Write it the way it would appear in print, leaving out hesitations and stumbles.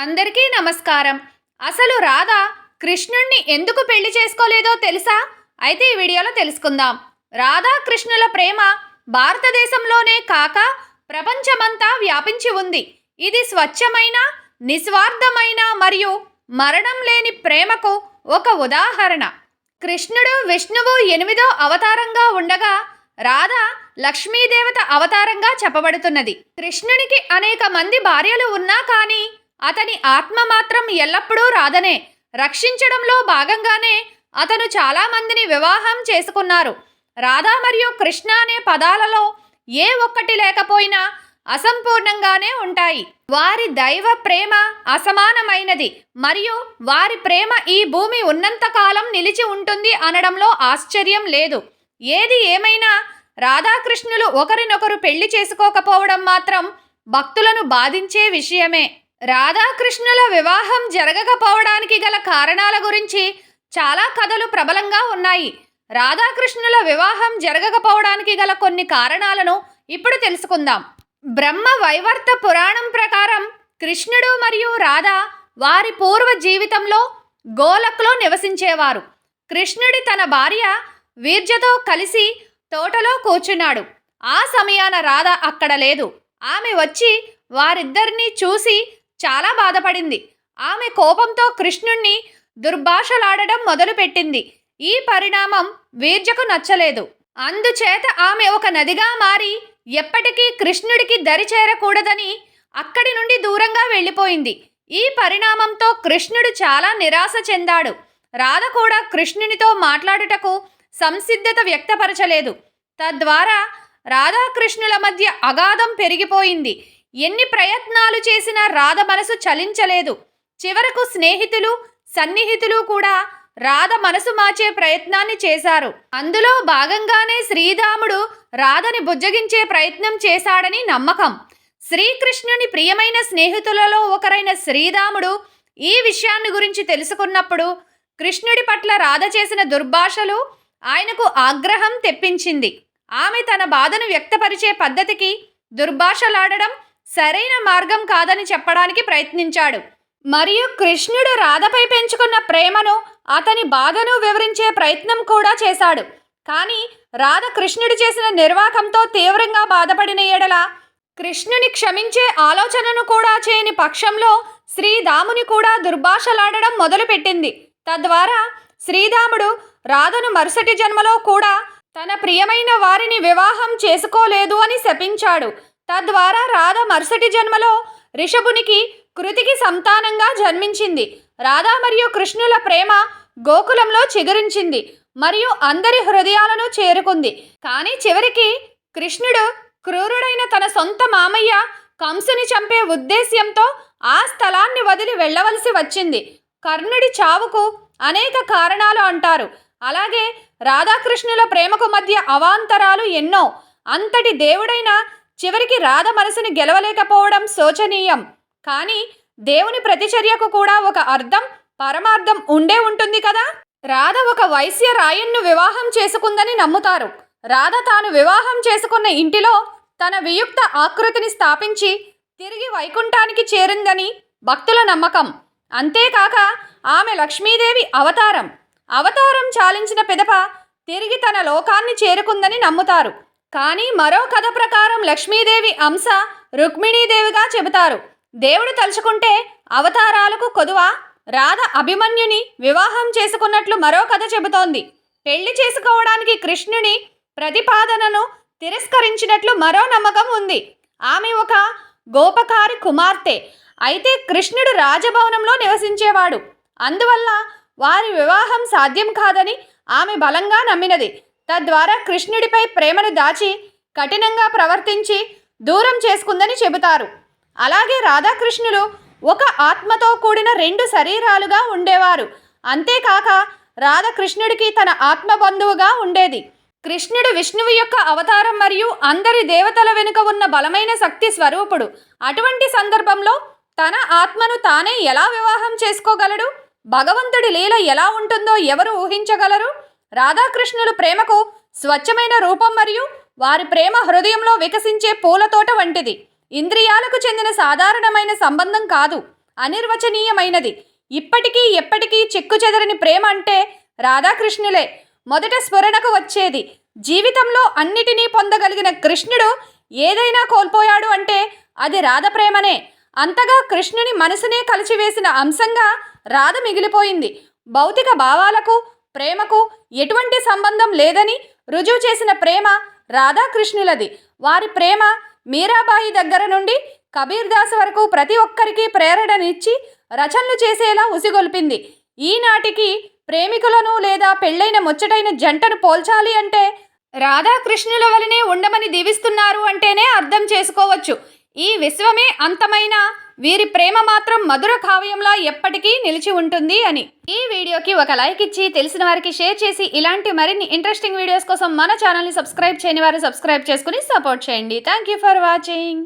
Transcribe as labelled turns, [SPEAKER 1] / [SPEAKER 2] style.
[SPEAKER 1] అందరికీ నమస్కారం. అసలు రాధ కృష్ణుణ్ణి ఎందుకు పెళ్లి చేసుకోలేదో తెలుసా? అయితే ఈ వీడియోలో తెలుసుకుందాం. రాధా కృష్ణుల ప్రేమ భారతదేశంలోనే కాక ప్రపంచమంతా వ్యాపించి ఉంది. ఇది స్వచ్ఛమైన, నిస్వార్థమైన మరియు మరణం లేని ప్రేమకు ఒక ఉదాహరణ. కృష్ణుడు విష్ణువు 8వ అవతారంగా ఉండగా రాధ లక్ష్మీదేవత అవతారంగా చెప్పబడుతున్నది. కృష్ణునికి అనేక మంది భార్యలు ఉన్నా కానీ అతని ఆత్మ మాత్రం ఎల్లప్పుడూ రాధనే. రక్షించడంలో భాగంగానే అతను చాలా మందిని వివాహం చేసుకున్నారు. రాధా మరియు కృష్ణ అనే పదాలలో ఏ ఒక్కటి లేకపోయినా అసంపూర్ణంగానే ఉంటాయి. వారి దైవ ప్రేమ అసమానమైనది మరియు వారి ప్రేమ ఈ భూమి ఉన్నంతకాలం నిలిచి ఉంటుంది అనడంలో ఆశ్చర్యం లేదు. ఏది ఏమైనా రాధాకృష్ణులు ఒకరినొకరు పెళ్లి చేసుకోకపోవడం మాత్రం భక్తులను బాధించే విషయమే. రాధాకృష్ణుల వివాహం జరగకపోవడానికి గల కారణాల గురించి చాలా కథలు ప్రబలంగా ఉన్నాయి. రాధాకృష్ణుల వివాహం జరగకపోవడానికి గల కొన్ని కారణాలను ఇప్పుడు తెలుసుకుందాం. బ్రహ్మ వైవర్త పురాణం ప్రకారం కృష్ణుడు మరియు రాధ వారి పూర్వ జీవితంలో గోలక్లో నివసించేవారు. కృష్ణుడి తన భార్య వీర్జతో కలిసి తోటలో కూర్చున్నాడు. ఆ సమయాన రాధ అక్కడ లేదు. ఆమె వచ్చి వారిద్దరినీ చూసి చాలా బాధపడింది. ఆమె కోపంతో కృష్ణుణ్ణి దుర్భాషలాడడం మొదలుపెట్టింది. ఈ పరిణామం వీర్జకు నచ్చలేదు. అందుచేత ఆమె ఒక నదిగా మారి ఎప్పటికీ కృష్ణుడికి దరి చేరకూడదని అక్కడి నుండి దూరంగా వెళ్ళిపోయింది. ఈ పరిణామంతో కృష్ణుడు చాలా నిరాశ చెందాడు. రాధ కూడా కృష్ణునితో మాట్లాడుటకు సంసిద్ధత వ్యక్తపరచలేదు. తద్వారా రాధాకృష్ణుల మధ్య అగాధం పెరిగిపోయింది. ఎన్ని ప్రయత్నాలు చేసినా రాధ మనసు చలించలేదు. చివరకు స్నేహితులు, సన్నిహితులు కూడా రాధ మనసు మార్చే ప్రయత్నాన్ని చేశారు. అందులో భాగంగానే శ్రీరాముడు రాధని బుజ్జగించే ప్రయత్నం చేశాడని నమ్మకం. శ్రీకృష్ణుని ప్రియమైన స్నేహితులలో ఒకరైన శ్రీరాముడు ఈ విషయాన్ని గురించి తెలుసుకున్నప్పుడు కృష్ణుడి పట్ల రాధ చేసిన దుర్భాషలు ఆయనకు ఆగ్రహం తెప్పించింది. ఆమె తన బాధను వ్యక్తపరిచే పద్ధతికి దుర్భాషలాడడం సరైన మార్గం కాదని చెప్పడానికి ప్రయత్నించాడు. మరియు కృష్ణుడు రాధపై పెంచుకున్న ప్రేమను, అతని బాధను వివరించే ప్రయత్నం కూడా చేశాడు. కానీ రాధ కృష్ణుడు చేసిన నిర్వాకంతో తీవ్రంగా బాధపడిన ఎడల కృష్ణుని క్షమించే ఆలోచనను కూడా చేయని పక్షంలో శ్రీరాముని కూడా దుర్భాషలాడడం మొదలుపెట్టింది. తద్వారా శ్రీరాముడు రాధను మరుసటి జన్మలో కూడా తన ప్రియమైన వారిని వివాహం చేసుకోలేదు అని శపించాడు. తద్వారా రాధ మరుసటి జన్మలో రిషభునికి, కృతికి సంతానంగా జన్మించింది. రాధ మరియు కృష్ణుల ప్రేమ గోకులంలో చిగురించింది మరియు అందరి హృదయాలను చేరుకుంది. కానీ చివరికి కృష్ణుడు క్రూరుడైన తన సొంత మామయ్య కంసుని చంపే ఉద్దేశ్యంతో ఆ స్థలాన్ని వదిలి వెళ్ళవలసి వచ్చింది. కర్ణుడి చావుకు అనేక కారణాలు అంటారు. అలాగే రాధాకృష్ణుల ప్రేమకు మధ్య అవాంతరాలు ఎన్నో. అంతటి దేవుడైన చివరికి రాధ మనసుని గెలవలేకపోవడం శోచనీయం. కానీ దేవుని ప్రతిచర్యకు కూడా ఒక అర్థం, పరమార్థం ఉండే ఉంటుంది కదా. రాధ ఒక వైశ్య రాయన్ను వివాహం చేసుకుందని నమ్ముతారు. రాధ తాను వివాహం చేసుకున్న ఇంటిలో తన వియుక్త ఆకృతిని స్థాపించి తిరిగి వైకుంఠానికి చేరిందని భక్తుల నమ్మకం. అంతేకాక ఆమె లక్ష్మీదేవి అవతారం చాలించిన పిదప తిరిగి తన లోకాన్ని చేరుకుందని నమ్ముతారు. కానీ మరో కథ ప్రకారం లక్ష్మీదేవి అంశ రుక్మిణీదేవిగా చెబుతారు. దేవుడు తలుచుకుంటే అవతారాలకు కొదువా రాధ అభిమన్యుని వివాహం చేసుకున్నట్లు మరో కథ చెబుతోంది. పెళ్లి చేసుకోవడానికి కృష్ణుని ప్రతిపాదనను తిరస్కరించినట్లు మరో నమ్మకం ఉంది. ఆమె ఒక గోపకారి కుమార్తె. అయితే కృష్ణుడు రాజభవనంలో నివసించేవాడు. అందువల్ల వారి వివాహం సాధ్యం కాదని ఆమె బలంగా నమ్మినది. తద్వారా కృష్ణుడిపై ప్రేమను దాచి కఠినంగా ప్రవర్తించి దూరం చేసుకుందని చెబుతారు. అలాగే రాధాకృష్ణులు ఒక ఆత్మతో కూడిన 2 శరీరాలుగా ఉండేవారు. అంతేకాక రాధ కృష్ణుడికి తన ఆత్మ బంధువుగా ఉండేది. కృష్ణుడు విష్ణువు యొక్క అవతారం మరియు అందరి దేవతల వెనుక ఉన్న బలమైన శక్తి స్వరూపుడు. అటువంటి సందర్భంలో తన ఆత్మను తానే ఎలా వివాహం చేసుకోగలడు? భగవంతుడి లీల ఎలా ఉంటుందో ఎవరు ఊహించగలరు? రాధాకృష్ణుల ప్రేమకు స్వచ్ఛమైన రూపం మరియు వారి ప్రేమ హృదయంలో వికసించే పూల తోట వంటిది. ఇంద్రియాలకు చెందిన సాధారణమైన సంబంధం కాదు. అనిర్వచనీయమైనది. ఇప్పటికీ ఎప్పటికీ చెక్కుచెదరని ప్రేమ అంటే రాధాకృష్ణులే మొదట స్ఫురణకు వచ్చేది. జీవితంలో అన్నిటినీ పొందగలిగిన కృష్ణుడు ఏదైనా కోల్పోయాడు అంటే అది రాధ ప్రేమనే. అంతగా కృష్ణుని మనసునే కలిచివేసిన అంశంగా రాధ మిగిలిపోయింది. భౌతిక భావాలకు ప్రేమకు ఎటువంటి సంబంధం లేదని రుజువు చేసిన ప్రేమ రాధాకృష్ణులది. వారి ప్రేమ మీరాబాయి దగ్గర నుండి కబీర్ దాస్ వరకు ప్రతి ఒక్కరికి ప్రేరణనిచ్చి రచనలు చేసేలా ఉసిగొల్పింది. ఈనాటికి ప్రేమికులను లేదా పెళ్ళైన ముచ్చటైన జంటను పోల్చాలి అంటే రాధాకృష్ణుల వలనే ఉండమని దీవిస్తున్నారు అంటేనే అర్థం చేసుకోవచ్చు. ఈ విశ్వమే అంతమైన వీరి ప్రేమ మాత్రం మధుర కావ్యంలా ఎప్పటికీ నిలిచి ఉంటుంది అని. ఈ వీడియోకి ఒక లైక్ ఇచ్చి తెలిసిన వారికి షేర్ చేసి ఇలాంటి మరిన్ని ఇంట్రెస్టింగ్ వీడియోస్ కోసం మన ఛానల్ని సబ్స్క్రైబ్ చేయని వారు సబ్స్క్రైబ్ చేసుకుని సపోర్ట్ చేయండి. Thank you for watching.